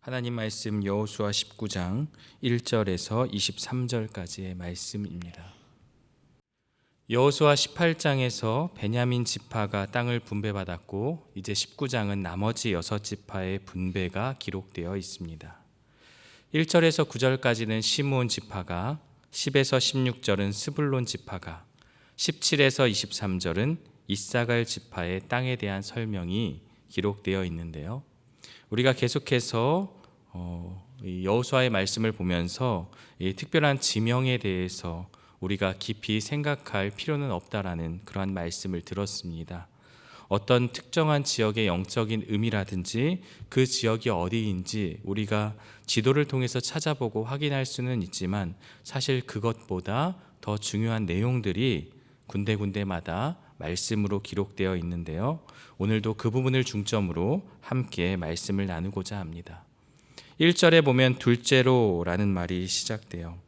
하나님 말씀 여호수아 19장 1절에서 23절까지의 말씀입니다. 여호수아 18장에서 베냐민 지파가 땅을 분배받았고 이제 19장은 나머지 6지파의 분배가 기록되어 있습니다. 1절에서 9절까지는 시므온 지파가, 10에서 16절은 스불론 지파가, 17에서 23절은 이사갈 지파의 땅에 대한 설명이 기록되어 있는데요. 우리가 계속해서 여호수아의 말씀을 보면서 이 특별한 지명에 대해서 우리가 깊이 생각할 필요는 없다라는 그러한 말씀을 들었습니다. 어떤 특정한 지역의 영적인 의미라든지 그 지역이 어디인지 우리가 지도를 통해서 찾아보고 확인할 수는 있지만 사실 그것보다 더 중요한 내용들이 군데군데마다 말씀으로 기록되어 있는데요. 오늘도 그 부분을 중점으로 함께 말씀을 나누고자 합니다. 1절에 보면 둘째로라는 말이 시작돼요.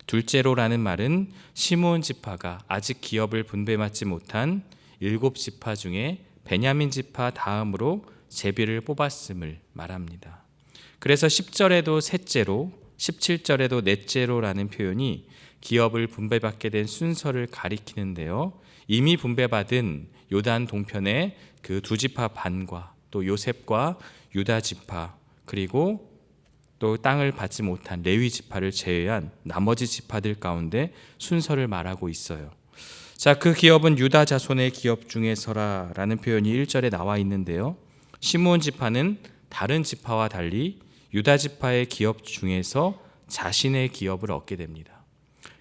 둘째로라는 말은 시므온 지파가 아직 기업을 분배받지 못한 7지파 중에 베냐민 지파 다음으로 제비를 뽑았음을 말합니다. 그래서 10절에도 셋째로, 17절에도 넷째로라는 표현이 기업을 분배받게 된 순서를 가리키는데요. 이미 분배받은 요단 동편의 그 2지파 반과 또 요셉과 유다 지파 그리고 또 땅을 받지 못한 레위 지파를 제외한 나머지 지파들 가운데 순서를 말하고 있어요. 자, 그 기업은 유다 자손의 기업 중에서라라는 표현이 1절에 나와 있는데요. 시므온 지파는 다른 지파와 달리 유다 지파의 기업 중에서 자신의 기업을 얻게 됩니다.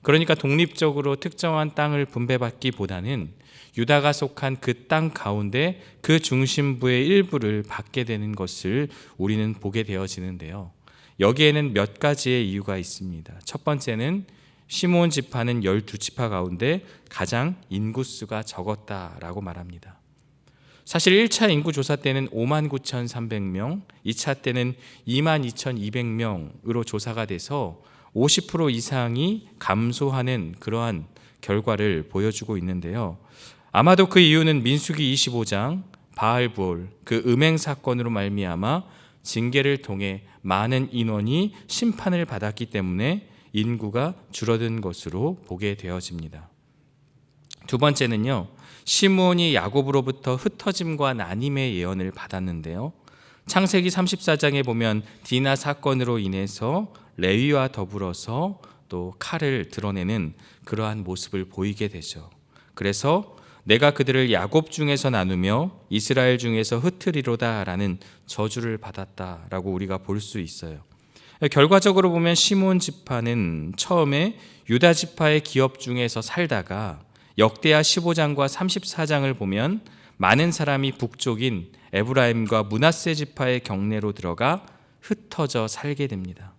그러니까 독립적으로 특정한 땅을 분배받기보다는 유다가 속한 그 땅 가운데 그 중심부의 일부를 받게 되는 것을 우리는 보게 되어지는데요. 여기에는 몇 가지의 이유가 있습니다. 첫 번째는 시므온 지파는 12지파 가운데 가장 인구수가 적었다라고 말합니다. 사실 1차 인구조사 때는 59,300명, 2차 때는 22,200명으로 조사가 돼서 50% 이상이 감소하는 그러한 결과를 보여주고 있는데요. 아마도 그 이유는 민수기 25장 바알부올 그 음행 사건으로 말미암아 징계를 통해 많은 인원이 심판을 받았기 때문에 인구가 줄어든 것으로 보게 되어집니다. 두 번째는요, 시므온이 야곱으로부터 흩어짐과 나님의 예언을 받았는데요. 창세기 34장에 보면 디나 사건으로 인해서 레위와 더불어서 또 칼을 드러내는 그러한 모습을 보이게 되죠. 그래서 내가 그들을 야곱 중에서 나누며 이스라엘 중에서 흩으리로다 라는 저주를 받았다라고 우리가 볼 수 있어요. 결과적으로 보면 시므온 지파는 처음에 유다 지파의 기업 중에서 살다가 역대하 15장과 34장을 보면 많은 사람이 북쪽인 에브라임과 므낫세 지파의 경내로 들어가 흩어져 살게 됩니다.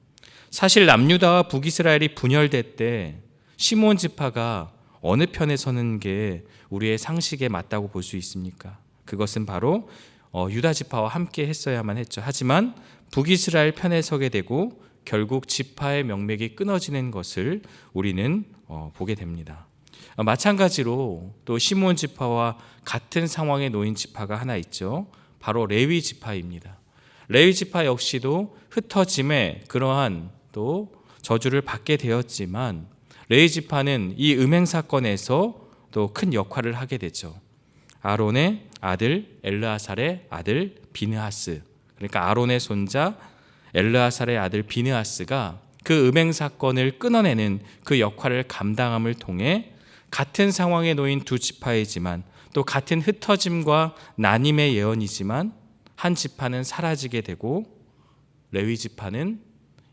사실 남유다와 북이스라엘이 분열될 때 시므온 지파가 어느 편에 서는 게 우리의 상식에 맞다고 볼 수 있습니까? 그것은 바로 유다 지파와 함께 했어야만 했죠. 하지만 북이스라엘 편에 서게 되고 결국 지파의 명맥이 끊어지는 것을 우리는 보게 됩니다. 마찬가지로 또 시므온 지파와 같은 상황에 놓인 지파가 하나 있죠. 바로 레위 지파입니다. 레위 지파 역시도 흩어짐에 그러한 또 저주를 받게 되었지만 레위 지파는 이 음행 사건에서 또 큰 역할을 하게 되죠. 아론의 아들 엘르아살의 아들 비느하스, 그러니까 아론의 손자 엘르아살의 아들 비느하스가 그 음행 사건을 끊어내는 그 역할을 감당함을 통해 같은 상황에 놓인 두 지파이지만 또 같은 흩어짐과 나님의 예언이지만 한 지파는 사라지게 되고 레위 지파는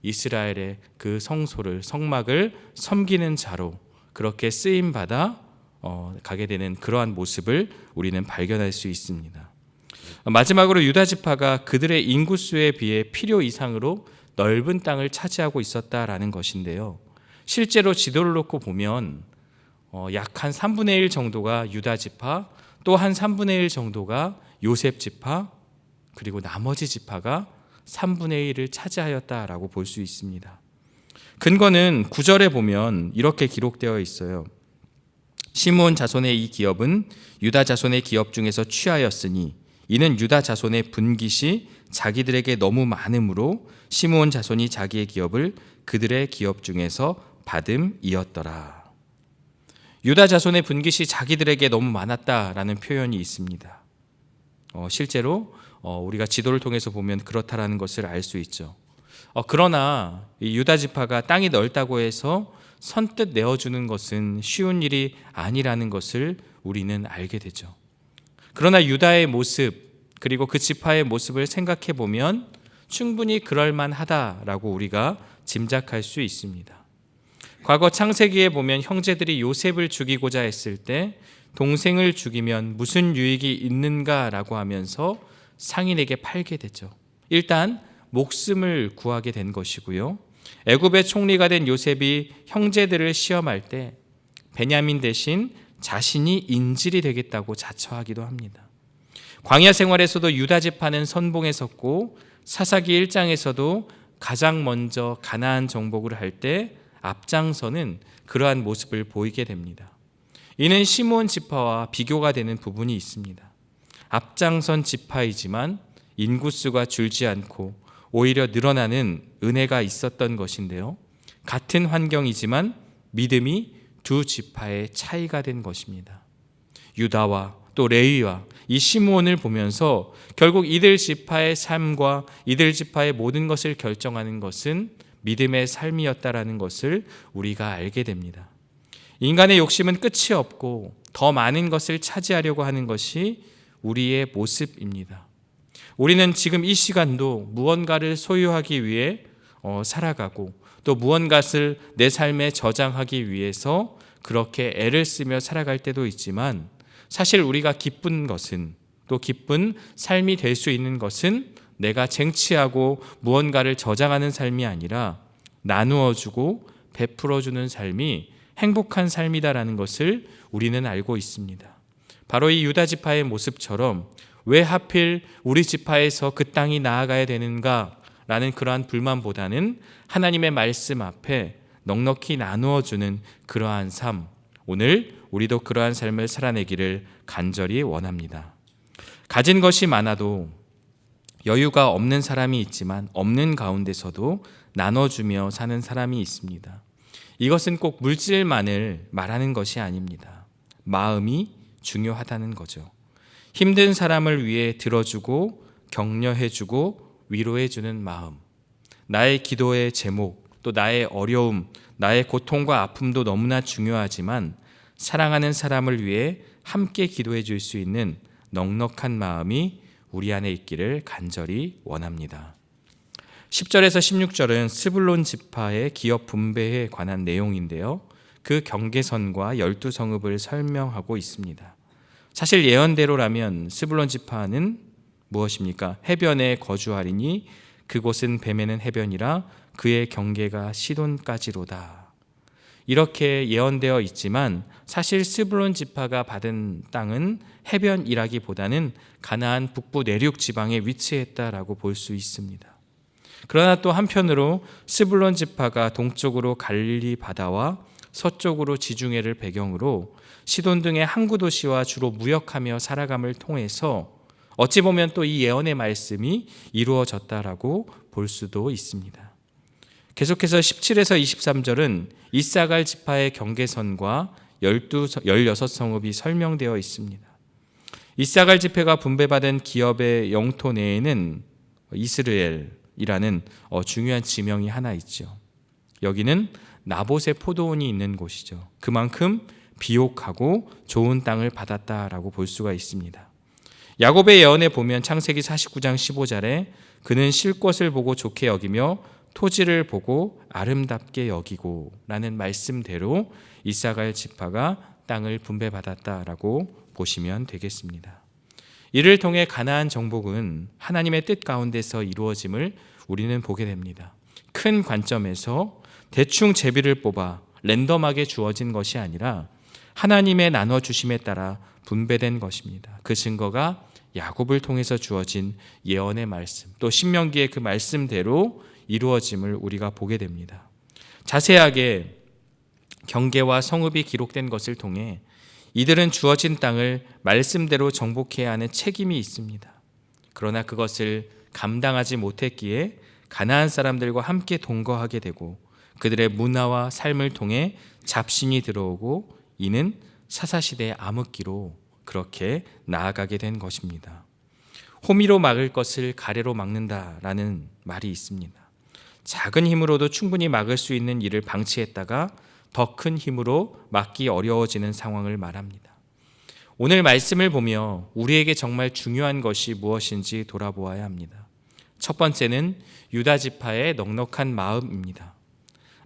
이스라엘의 그 성소를 성막을 섬기는 자로 그렇게 쓰임 받아 가게 되는 그러한 모습을 우리는 발견할 수 있습니다. 마지막으로 유다 지파가 그들의 인구수에 비해 필요 이상으로 넓은 땅을 차지하고 있었다라는 것인데요. 실제로 지도를 놓고 보면 약 한 3분의 1 정도가 유다 지파, 또 한 3분의 1 정도가 요셉 지파, 그리고 나머지 지파가 3분의 1을 차지하였다라고 볼 수 있습니다. 근거는 9절에 보면 이렇게 기록되어 있어요. 시므온 자손의 이 기업은 유다 자손의 기업 중에서 취하였으니 이는 유다 자손의 분깃이 자기들에게 너무 많으므로 시므온 자손이 자기의 기업을 그들의 기업 중에서 받음이었더라. 유다 자손의 분깃이 자기들에게 너무 많았다라는 표현이 있습니다. 실제로 우리가 지도를 통해서 보면 그렇다라는 것을 알 수 있죠. 그러나 이 유다 지파가 땅이 넓다고 해서 선뜻 내어주는 것은 쉬운 일이 아니라는 것을 우리는 알게 되죠. 그러나 유다의 모습 그리고 그 지파의 모습을 생각해 보면 충분히 그럴 만하다라고 우리가 짐작할 수 있습니다. 과거 창세기에 보면 형제들이 요셉을 죽이고자 했을 때 동생을 죽이면 무슨 유익이 있는가라고 하면서 상인에게 팔게 되죠. 일단 목숨을 구하게 된 것이고요. 애굽의 총리가 된 요셉이 형제들을 시험할 때 베냐민 대신 자신이 인질이 되겠다고 자처하기도 합니다. 광야 생활에서도 유다 지파는 선봉에 섰고 사사기 1장에서도 가장 먼저 가나안 정복을 할 때 앞장서는 그러한 모습을 보이게 됩니다. 이는 시므온 지파와 비교가 되는 부분이 있습니다. 앞장선 지파이지만 인구수가 줄지 않고 오히려 늘어나는 은혜가 있었던 것인데요. 같은 환경이지만 믿음이 두 지파의 차이가 된 것입니다. 유다와 또 레위와 이 시므온을 보면서 결국 이들 지파의 삶과 이들 지파의 모든 것을 결정하는 것은 믿음의 삶이었다라는 것을 우리가 알게 됩니다. 인간의 욕심은 끝이 없고 더 많은 것을 차지하려고 하는 것이 우리의 모습입니다. 우리는 지금 이 시간도 무언가를 소유하기 위해 살아가고 또 무언가를 내 삶에 저장하기 위해서 그렇게 애를 쓰며 살아갈 때도 있지만 사실 우리가 기쁜 것은 또 기쁜 삶이 될 수 있는 것은 내가 쟁취하고 무언가를 저장하는 삶이 아니라 나누어주고 베풀어주는 삶이 행복한 삶이다라는 것을 우리는 알고 있습니다. 바로 이 유다 지파의 모습처럼 왜 하필 우리 지파에서 그 땅이 나아가야 되는가라는 그러한 불만보다는 하나님의 말씀 앞에 넉넉히 나누어주는 그러한 삶, 오늘 우리도 그러한 삶을 살아내기를 간절히 원합니다. 가진 것이 많아도 여유가 없는 사람이 있지만 없는 가운데서도 나눠주며 사는 사람이 있습니다. 이것은 꼭 물질만을 말하는 것이 아닙니다. 마음이 중요하다는 거죠. 힘든 사람을 위해 들어주고 격려해주고 위로해주는 마음, 나의 기도의 제목, 또 나의 어려움, 나의 고통과 아픔도 너무나 중요하지만 사랑하는 사람을 위해 함께 기도해 줄 수 있는 넉넉한 마음이 우리 안에 있기를 간절히 원합니다. 10절에서 16절은 스불론 지파의 기업 분배에 관한 내용인데요. 그 경계선과 12성읍을 설명하고 있습니다. 사실 예언대로라면 스불론 지파는 무엇입니까? 해변에 거주하리니 그곳은 뱀에는 해변이라 그의 경계가 시돈까지로다. 이렇게 예언되어 있지만 사실 스불론 지파가 받은 땅은 해변이라기보다는 가나안 북부 내륙 지방에 위치했다라고 볼 수 있습니다. 그러나 또 한편으로 스불론 지파가 동쪽으로 갈릴리 바다와 서쪽으로 지중해를 배경으로 시돈 등의 항구 도시와 주로 무역하며 살아감을 통해서 어찌 보면 또 이 예언의 말씀이 이루어졌다라고 볼 수도 있습니다. 계속해서 17에서 23절은 이사갈 지파의 경계선과 16성읍이 설명되어 있습니다. 이사갈 지파가 분배받은 기업의 영토 내에는 이스라엘이라는 중요한 지명이 하나 있죠. 여기는 나봇의 포도원이 있는 곳이죠. 그만큼 비옥하고 좋은 땅을 받았다라고 볼 수가 있습니다. 야곱의 예언에 보면 창세기 49장 15절에 그는 쉴 것을 보고 좋게 여기며 토지를 보고 아름답게 여기고 라는 말씀대로 이사갈 지파가 땅을 분배받았다라고 보시면 되겠습니다. 이를 통해 가나안 정복은 하나님의 뜻 가운데서 이루어짐을 우리는 보게 됩니다. 큰 관점에서 대충 제비를 뽑아 랜덤하게 주어진 것이 아니라 하나님의 나눠주심에 따라 분배된 것입니다. 그 증거가 야곱을 통해서 주어진 예언의 말씀, 또 신명기의 그 말씀대로 이루어짐을 우리가 보게 됩니다. 자세하게 경계와 성읍이 기록된 것을 통해 이들은 주어진 땅을 말씀대로 정복해야 하는 책임이 있습니다. 그러나 그것을 감당하지 못했기에 가나안 사람들과 함께 동거하게 되고 그들의 문화와 삶을 통해 잡신이 들어오고 이는 사사시대의 암흑기로 그렇게 나아가게 된 것입니다. 호미로 막을 것을 가래로 막는다라는 말이 있습니다. 작은 힘으로도 충분히 막을 수 있는 일을 방치했다가 더 큰 힘으로 막기 어려워지는 상황을 말합니다. 오늘 말씀을 보며 우리에게 정말 중요한 것이 무엇인지 돌아보아야 합니다. 첫 번째는 유다 지파의 넉넉한 마음입니다.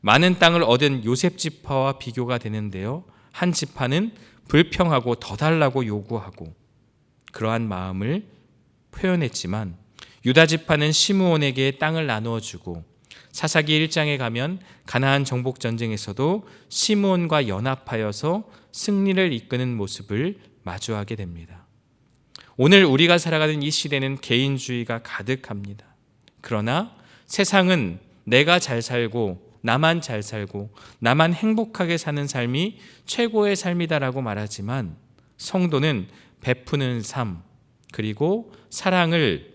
많은 땅을 얻은 요셉 지파와 비교가 되는데요. 한 지파는 불평하고 더 달라고 요구하고 그러한 마음을 표현했지만 유다 지파는 시므온에게 땅을 나누어 주고 사사기 1장에 가면 가나안 정복 전쟁에서도 시므온과 연합하여서 승리를 이끄는 모습을 마주하게 됩니다. 오늘 우리가 살아가는 이 시대는 개인주의가 가득합니다. 그러나 세상은 내가 잘 살고 나만 잘 살고 나만 행복하게 사는 삶이 최고의 삶이다라고 말하지만 성도는 베푸는 삶 그리고 사랑을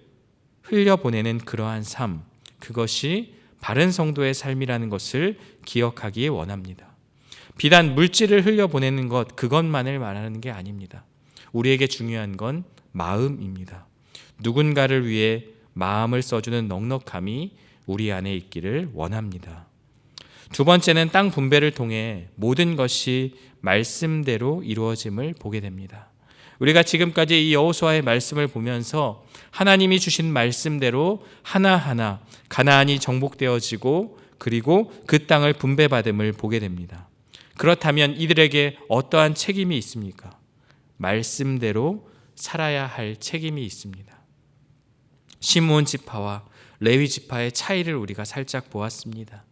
흘려보내는 그러한 삶 그것이 바른 성도의 삶이라는 것을 기억하기에 원합니다. 비단 물질을 흘려보내는 것 그것만을 말하는 게 아닙니다. 우리에게 중요한 건 마음입니다. 누군가를 위해 마음을 써주는 넉넉함이 우리 안에 있기를 원합니다. 두 번째는 땅 분배를 통해 모든 것이 말씀대로 이루어짐을 보게 됩니다. 우리가 지금까지 이 여호수아의 말씀을 보면서 하나님이 주신 말씀대로 하나하나 가나안이 정복되어지고 그리고 그 땅을 분배받음을 보게 됩니다. 그렇다면 이들에게 어떠한 책임이 있습니까? 말씀대로 살아야 할 책임이 있습니다. 시므온 지파와 레위 지파의 차이를 우리가 살짝 보았습니다.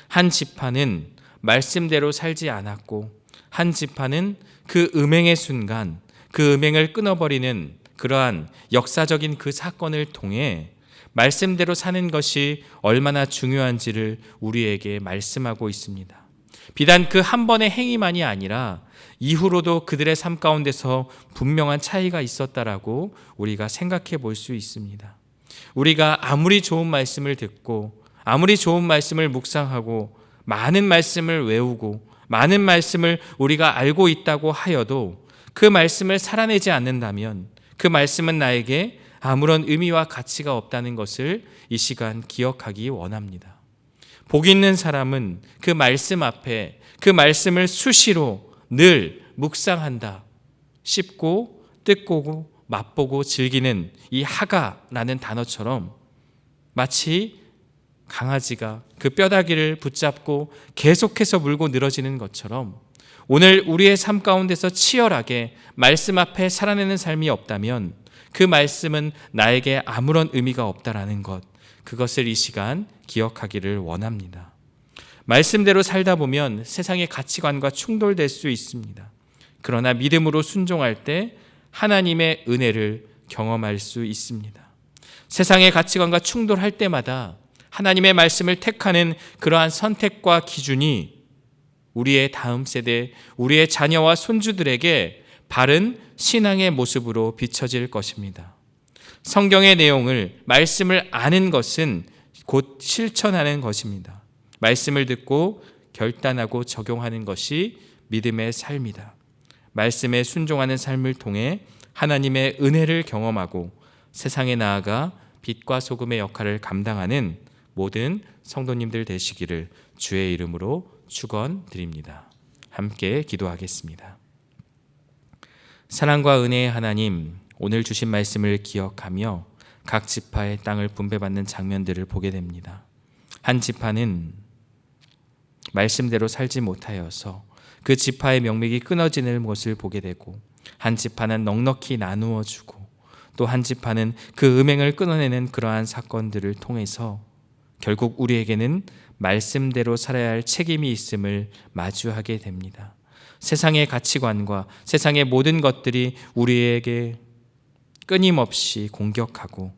한 지파는 말씀대로 살지 않았고 한 지파는 그 음행의 순간 그 음행을 끊어버리는 그러한 역사적인 그 사건을 통해 말씀대로 사는 것이 얼마나 중요한지를 우리에게 말씀하고 있습니다. 비단 그 한 번의 행위만이 아니라 이후로도 그들의 삶 가운데서 분명한 차이가 있었다라고 우리가 생각해 볼 수 있습니다. 우리가 아무리 좋은 말씀을 듣고 아무리 좋은 말씀을 묵상하고 많은 말씀을 외우고 많은 말씀을 우리가 알고 있다고 하여도 그 말씀을 살아내지 않는다면 그 말씀은 나에게 아무런 의미와 가치가 없다는 것을 이 시간 기억하기 원합니다. 복 있는 사람은 그 말씀 앞에 그 말씀을 수시로 늘 묵상한다. 씹고 뜯고 맛보고 즐기는 이 하가라는 단어처럼 마치 강아지가 그 뼈다귀를 붙잡고 계속해서 물고 늘어지는 것처럼 오늘 우리의 삶 가운데서 치열하게 말씀 앞에 살아내는 삶이 없다면 그 말씀은 나에게 아무런 의미가 없다라는 것, 그것을 이 시간 기억하기를 원합니다. 말씀대로 살다 보면 세상의 가치관과 충돌될 수 있습니다. 그러나 믿음으로 순종할 때 하나님의 은혜를 경험할 수 있습니다. 세상의 가치관과 충돌할 때마다 하나님의 말씀을 택하는 그러한 선택과 기준이 우리의 다음 세대, 우리의 자녀와 손주들에게 바른 신앙의 모습으로 비춰질 것입니다. 성경의 내용을, 말씀을 아는 것은 곧 실천하는 것입니다. 말씀을 듣고 결단하고 적용하는 것이 믿음의 삶이다. 말씀에 순종하는 삶을 통해 하나님의 은혜를 경험하고 세상에 나아가 빛과 소금의 역할을 감당하는 모든 성도님들 되시기를 주의 이름으로 축원드립니다. 함께 기도하겠습니다. 사랑과 은혜의 하나님, 오늘 주신 말씀을 기억하며 각 지파의 땅을 분배받는 장면들을 보게 됩니다. 한 지파는 말씀대로 살지 못하여서 그 지파의 명맥이 끊어지는 것을 보게 되고, 한 지파는 넉넉히 나누어 주고, 또 한 지파는 그 음행을 끊어내는 그러한 사건들을 통해서 결국 우리에게는 말씀대로 살아야 할 책임이 있음을 마주하게 됩니다. 세상의 가치관과 세상의 모든 것들이 우리에게 끊임없이 공격하고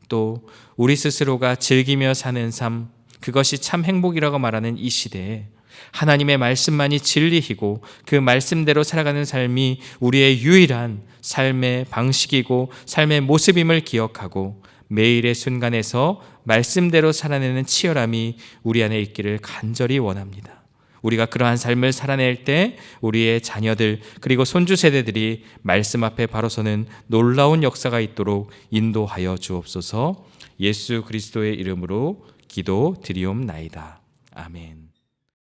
또 우리 스스로가 즐기며 사는 삶, 그것이 참 행복이라고 말하는 이 시대에 하나님의 말씀만이 진리이고 그 말씀대로 살아가는 삶이 우리의 유일한 삶의 방식이고 삶의 모습임을 기억하고 매일의 순간에서 말씀대로 살아내는 치열함이 우리 안에 있기를 간절히 원합니다. 우리가 그러한 삶을 살아낼 때 우리의 자녀들 그리고 손주 세대들이 말씀 앞에 바로 서는 놀라운 역사가 있도록 인도하여 주옵소서. 예수 그리스도의 이름으로 기도드리옵나이다. 아멘.